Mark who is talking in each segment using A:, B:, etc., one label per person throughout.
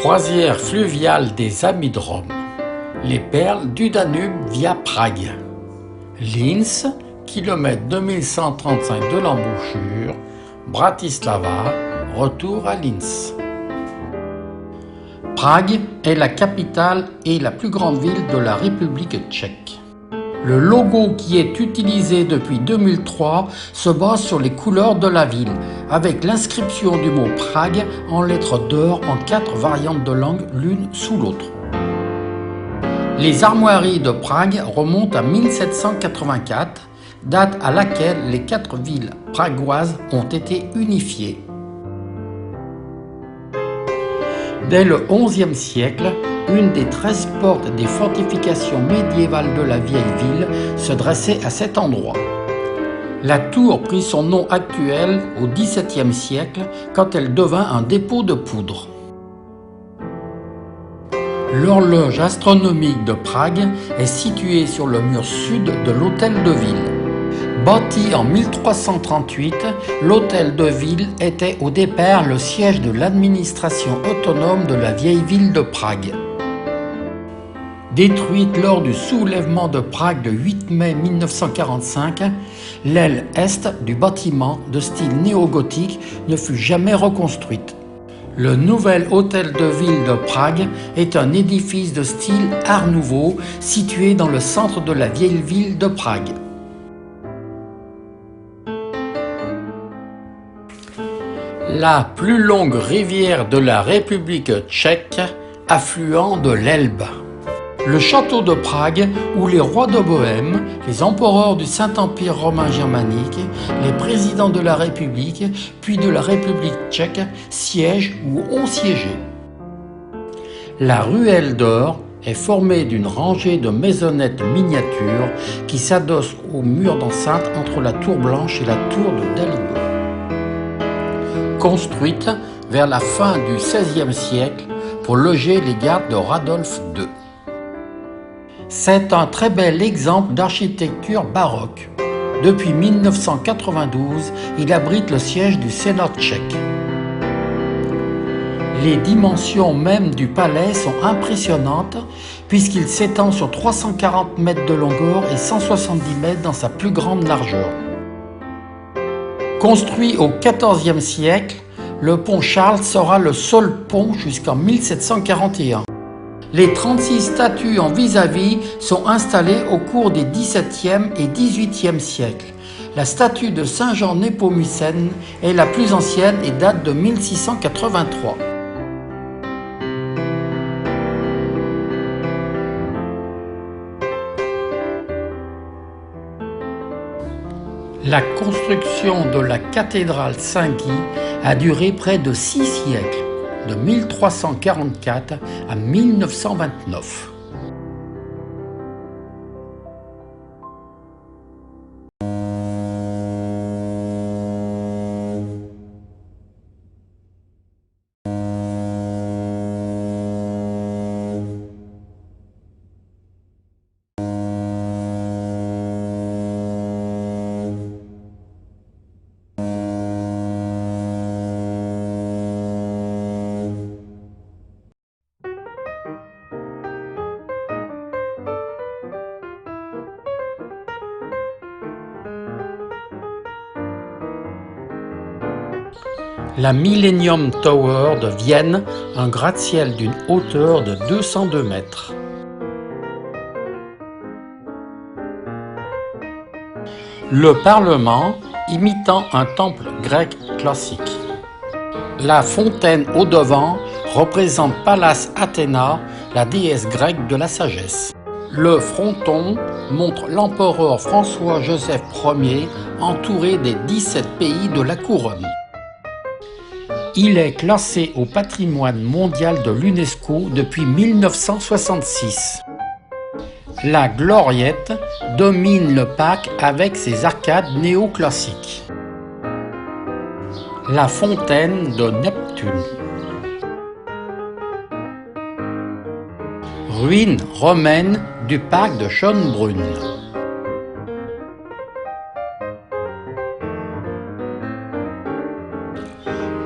A: Croisière fluviale des Amis de Rome. Les perles du Danube via Prague. Linz, kilomètre 2135 de l'embouchure. Bratislava, retour à Linz. Prague est la capitale et la plus grande ville de la République tchèque. Le logo qui est utilisé depuis 2003 se base sur les couleurs de la ville, avec l'inscription du mot Prague en lettres d'or en 4 variantes de langue l'une sous l'autre. Les armoiries de Prague remontent à 1784, date à laquelle les 4 villes pragoises ont été unifiées. Dès le XIe siècle, une des 13 portes des fortifications médiévales de la vieille ville se dressait à cet endroit. La tour prit son nom actuel au XVIIe siècle quand elle devint un dépôt de poudre. L'horloge astronomique de Prague est située sur le mur sud de l'hôtel de ville. Bâti en 1338, l'hôtel de ville était au départ le siège de l'administration autonome de la vieille ville de Prague. Détruite lors du soulèvement de Prague le 8 mai 1945, l'aile est du bâtiment, de style néo-gothique, ne fut jamais reconstruite. Le nouvel hôtel de ville de Prague est un édifice de style Art Nouveau situé dans le centre de la vieille ville de Prague. La plus longue rivière de la République tchèque, affluent de l'Elbe. Le château de Prague, où les rois de Bohême, les empereurs du Saint-Empire romain germanique, les présidents de la République, puis de la République tchèque, siègent ou ont siégé. La ruelle d'or est formée d'une rangée de maisonnettes miniatures qui s'adossent au mur d'enceinte entre la tour Blanche et la tour de Dalibo. Construite vers la fin du XVIe siècle pour loger les gardes de Radolphe II. C'est un très bel exemple d'architecture baroque. Depuis 1992, il abrite le siège du Sénat tchèque. Les dimensions mêmes du palais sont impressionnantes puisqu'il s'étend sur 340 mètres de longueur et 170 mètres dans sa plus grande largeur. Construit au XIVe siècle, le pont Charles sera le seul pont jusqu'en 1741. Les 36 statues en vis-à-vis sont installées au cours des XVIIe et XVIIIe siècles. La statue de Saint Jean Népomucène est la plus ancienne et date de 1683. La construction de la cathédrale Saint-Guy a duré près de 6 siècles, de 1344 à 1929. La Millennium Tower de Vienne, un gratte-ciel d'une hauteur de 202 mètres. Le Parlement, imitant un temple grec classique. La fontaine au-devant représente Pallas Athéna, la déesse grecque de la sagesse. Le fronton montre l'empereur François-Joseph Ier entouré des 17 pays de la couronne. Il est classé au patrimoine mondial de l'UNESCO depuis 1966. La Gloriette domine le parc avec ses arcades néoclassiques. La fontaine de Neptune. Ruines romaines du parc de Schönbrunn.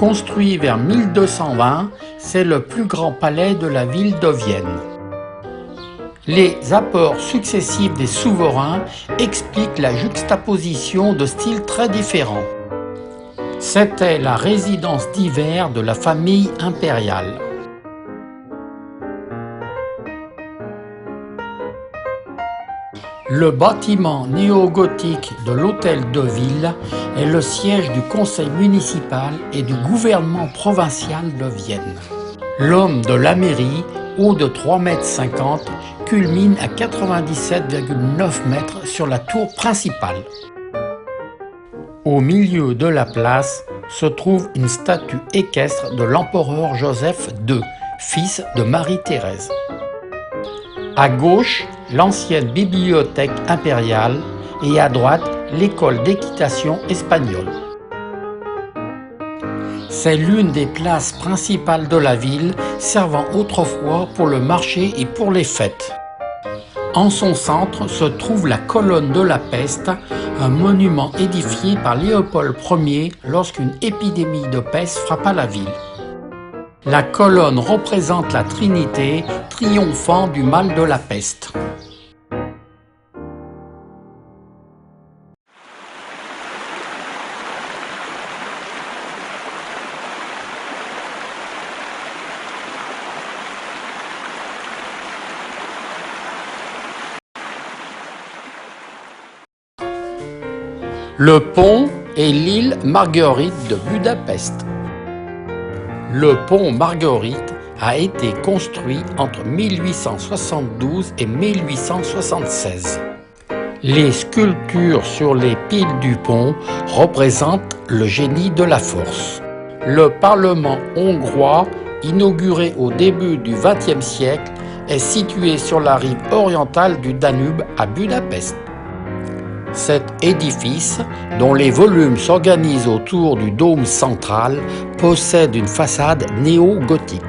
A: Construit vers 1220, c'est le plus grand palais de la ville de Vienne. Les apports successifs des souverains expliquent la juxtaposition de styles très différents. C'était la résidence d'hiver de la famille impériale. Le bâtiment néo-gothique de l'Hôtel de Ville est le siège du conseil municipal et du gouvernement provincial de Vienne. L'homme de la mairie, haut de 3,50 m, culmine à 97,9 mètres sur la tour principale. Au milieu de la place se trouve une statue équestre de l'empereur Joseph II, fils de Marie-Thérèse. À gauche, l'ancienne bibliothèque impériale et à droite, l'école d'équitation espagnole. C'est l'une des places principales de la ville, servant autrefois pour le marché et pour les fêtes. En son centre se trouve la colonne de la peste, un monument édifié par Léopold Ier lorsqu'une épidémie de peste frappa la ville. La colonne représente la Trinité, triomphant du mal de la peste. Le pont est l'île Marguerite de Budapest. Le pont Marguerite a été construit entre 1872 et 1876. Les sculptures sur les piles du pont représentent le génie de la force. Le Parlement hongrois, inauguré au début du XXe siècle, est situé sur la rive orientale du Danube à Budapest. Cet édifice, dont les volumes s'organisent autour du dôme central, possède une façade néo-gothique.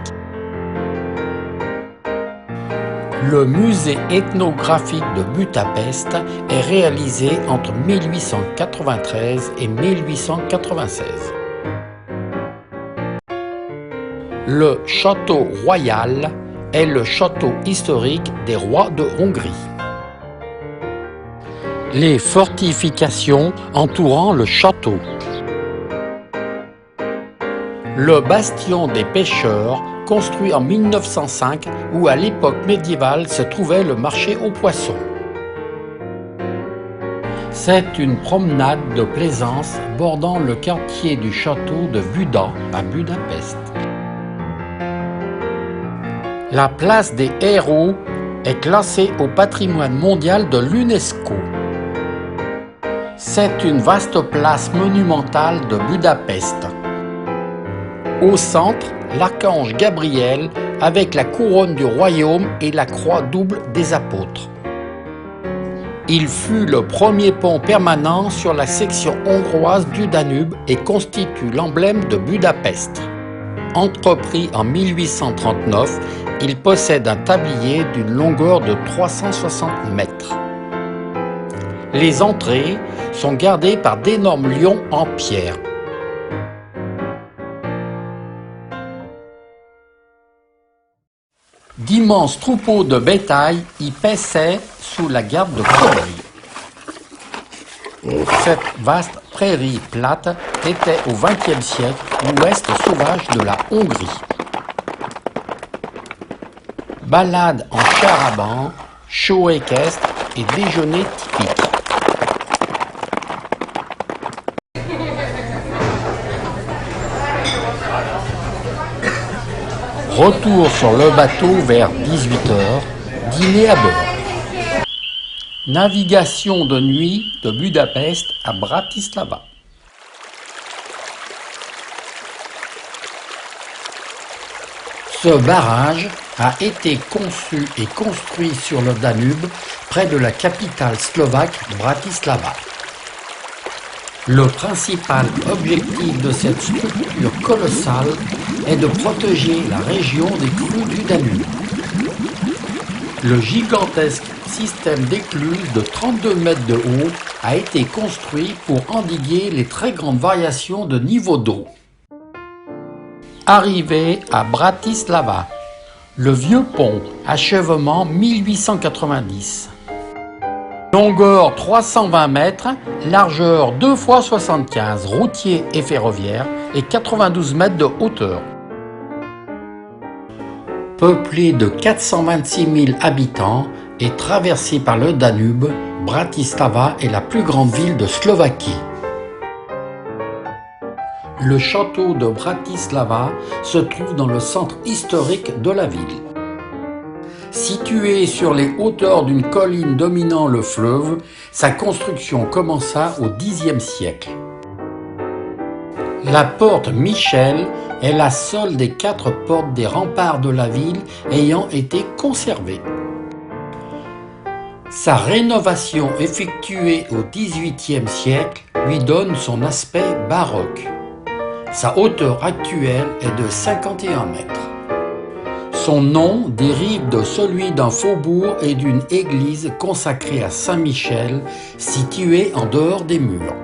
A: Le musée ethnographique de Budapest est réalisé entre 1893 et 1896. Le château royal est le château historique des rois de Hongrie. Les fortifications entourant le château. Le bastion des pêcheurs, construit en 1905, où à l'époque médiévale se trouvait le marché aux poissons. C'est une promenade de plaisance bordant le quartier du château de Buda à Budapest. La place des héros est classée au patrimoine mondial de l'UNESCO. C'est une vaste place monumentale de Budapest. Au centre, l'archange Gabriel avec la couronne du royaume et la croix double des apôtres. Il fut le premier pont permanent sur la section hongroise du Danube et constitue l'emblème de Budapest. Entrepris en 1839, il possède un tablier d'une longueur de 360 mètres. Les entrées sont gardées par d'énormes lions en pierre. D'immenses troupeaux de bétail y paissaient sous la garde de cow-boys. Cette vaste prairie plate était au XXe siècle l'ouest sauvage de la Hongrie. Balade en char à banc, show équestre et déjeuner typique. Retour sur le bateau vers 18h, dîner à bord. Navigation de nuit de Budapest à Bratislava. Ce barrage a été conçu et construit sur le Danube, près de la capitale slovaque Bratislava. Le principal objectif de cette structure colossale est de protéger la région des crues du Danube. Le gigantesque système d'écluses de 32 mètres de haut a été construit pour endiguer les très grandes variations de niveau d'eau. Arrivée à Bratislava. Le vieux pont, achèvement 1890. Longueur 320 mètres, largeur 2 x 75, routier et ferroviaire, et 92 mètres de hauteur. Peuplé de 426 000 habitants et traversé par le Danube, Bratislava est la plus grande ville de Slovaquie. Le château de Bratislava se trouve dans le centre historique de la ville. Situé sur les hauteurs d'une colline dominant le fleuve, sa construction commença au Xe siècle. La porte Michel est la seule des 4 portes des remparts de la ville ayant été conservée. Sa rénovation effectuée au XVIIIe siècle lui donne son aspect baroque. Sa hauteur actuelle est de 51 mètres. Son nom dérive de celui d'un faubourg et d'une église consacrée à Saint-Michel, située en dehors des murs.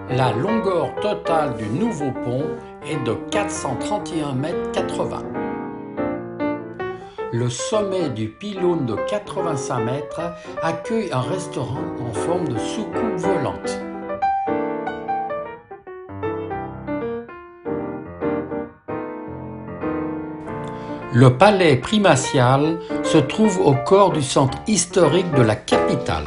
A: La longueur totale du nouveau pont est de 431,80 mètres. Le sommet du pylône de 85 mètres accueille un restaurant en forme de soucoupe volante. Le palais primatial se trouve au cœur du centre historique de la capitale.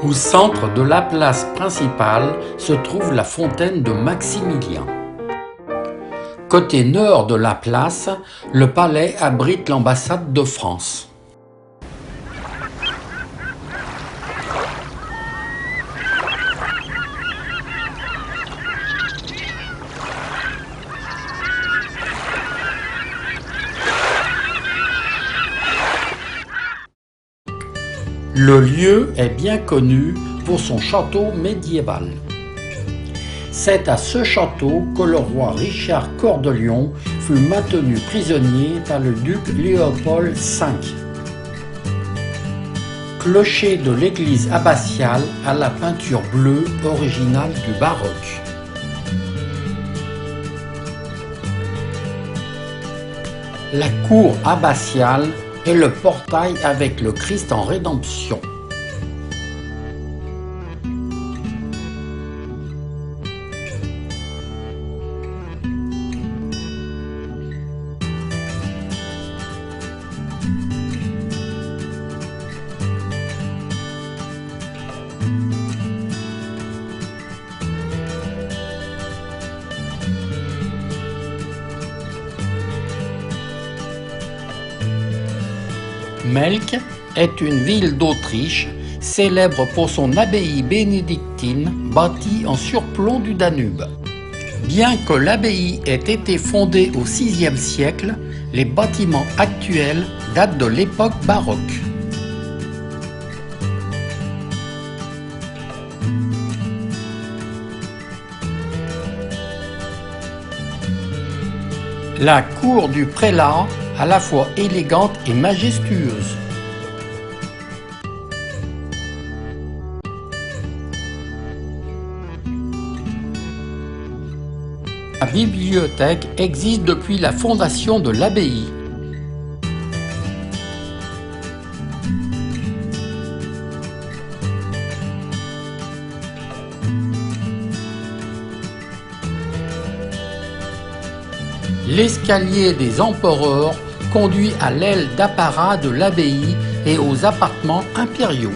A: Au centre de la place principale se trouve la fontaine de Maximilien. Côté nord de la place, le palais abrite l'ambassade de France. Le lieu est bien connu pour son château médiéval. C'est à ce château que le roi Richard Cœur de Lion fut maintenu prisonnier par le duc Léopold V. Clocher de l'église abbatiale à la peinture bleue originale du baroque. La cour abbatiale et le portail avec le Christ en rédemption. Melk est une ville d'Autriche, célèbre pour son abbaye bénédictine bâtie en surplomb du Danube. Bien que l'abbaye ait été fondée au VIe siècle, les bâtiments actuels datent de l'époque baroque. La cour du prélat, à la fois élégante et majestueuse. La bibliothèque existe depuis la fondation de l'abbaye. L'escalier des empereurs conduit à l'aile d'apparat de l'abbaye et aux appartements impériaux.